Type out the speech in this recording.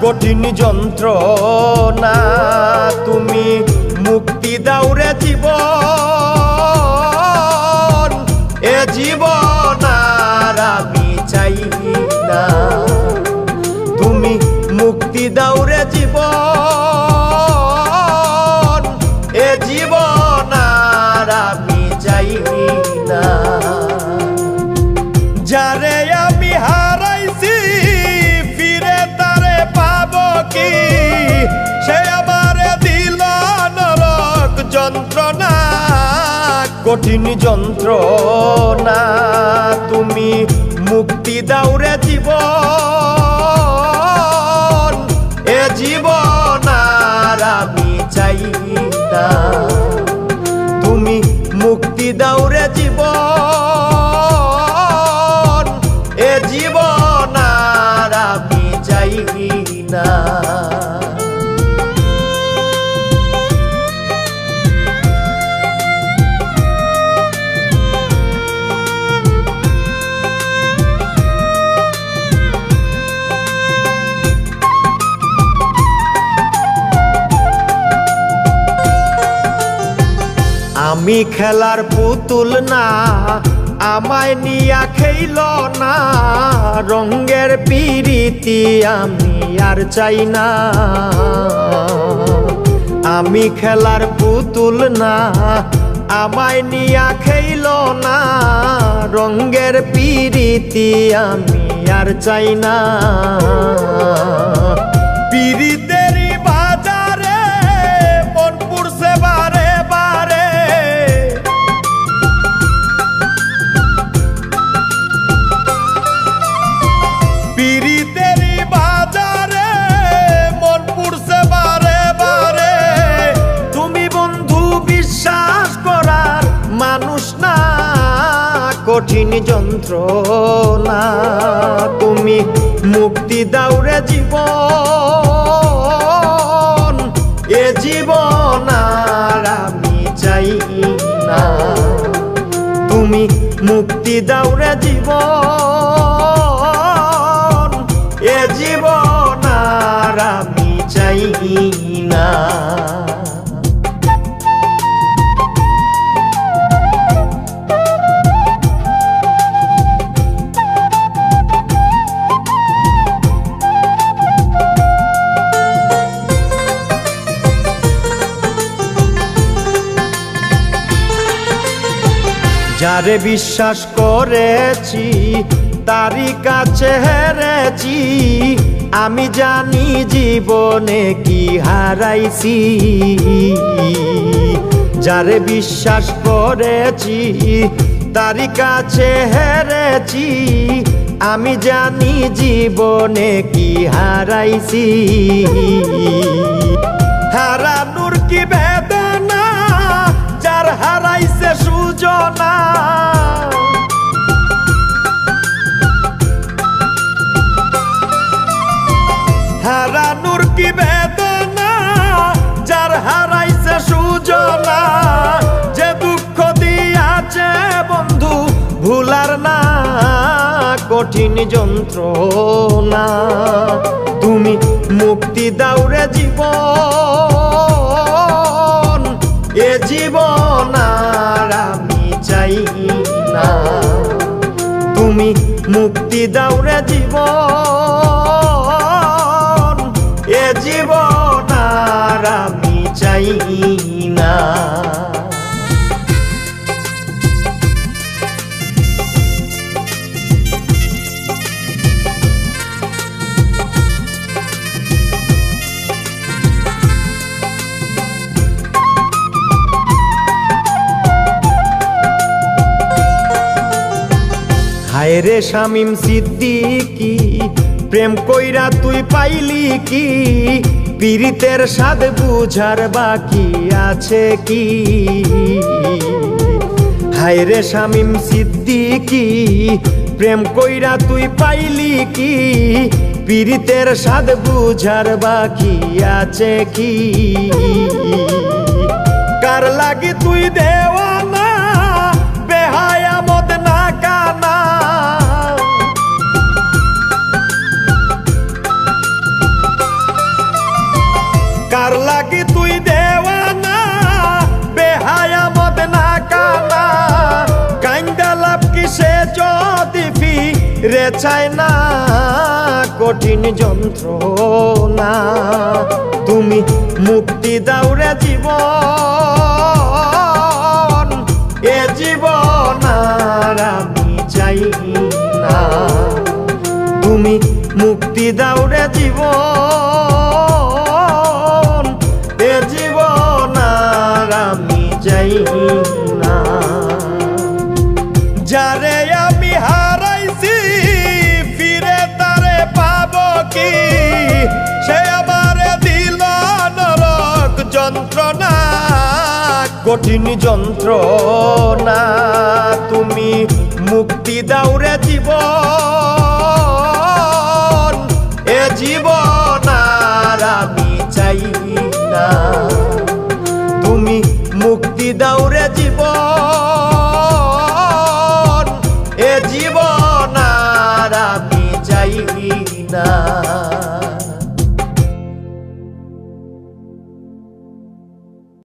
কঠিন যন্ত্রণা তুমি মুক্তি দাও রে জীবন এ জীবন আর আমি চাই না তুমি মুক্তি দাও রে জীবন এ জীবন আর আমি চাই না যারে আমি হারাইছি ফিরে তারে পাবো কি সে আমারে দিল নরক যন্ত্রণা কঠিন যন্ত্রণা তুমি মুক্তি দাও রে জীবন এ জীবন আর আমি চাই না তুমি মুক্তি দাও রে জীবন এ জীবন আর আমি চাই না আমি খেলার পুতুল না আমায় নিয়া খেইল না রঙের পিরিতি আমি আর চাই না আমি খেলার পুতুল না আমায় নিয়া খেইল না রঙের পিরিতি আমি আর চাই না পিরিতেরই বাজারে মন পুরছে বারে বারে পিরিতেরই বাজারে মন পুরছে বারে বারে তুমি বন্ধু বিশ্বাস করার মানুষ না কঠিন যন্ত্রণা তুমি মুক্তি দাও রে জীবন এ জীবন আর আমি চাই না তুমি মুক্তি দাও রে জীবন এ জীবন আর আমি চাই না যারে বিশ্বাস করেছি তারই কাছে হেরেছি আমি জানি জীবনে কি হারাইছি যারে বিশ্বাস করেছি তারই কাছে হেরেছি আমি জানি জীবনে কি হারাইছি হারানোর কি বেদনা যার হারাইছে সুজনা হারানোর কি বেদনা যার হারাইছে সুজনা যে দুঃখ দিয়াছে বন্ধু ভুলার না কঠিন যন্ত্রণা তুমি মুক্তি দাও রে জীবন এ জীবন আর আমি চাই না তুমি মুক্তি দাও রে জীবন এ জীবন আর আমি চাই না হায় রে শামীম সিদ্দিকী প্রেম কইরা তুই পাইলি কি পীড়িতের স্বাদ বুঝার বাকি আছে কি হায় রে শামীম সিদ্দিকী প্রেম কইরা তুই পাইলি কি পীড়িতের স্বাদ বুঝার বাকি আছে কি কার লাগি তুই দেওয়ানা বেহায়া মদ না কানা যদি ফিরে চায় না কঠিন যন্ত্রণা, তুমি মুক্তি দাও রে জীবন, এ জীবন আর আমি চাই না। তুমি মুক্তি দাও রে জীবন, এ জীবন আর আমি চাই না। যারে আমি হারাইছি ফিরে তারে পাবো কি, সে আমারে দিল নরক যন্ত্রণা, কঠিন যন্ত্রণা। তুমি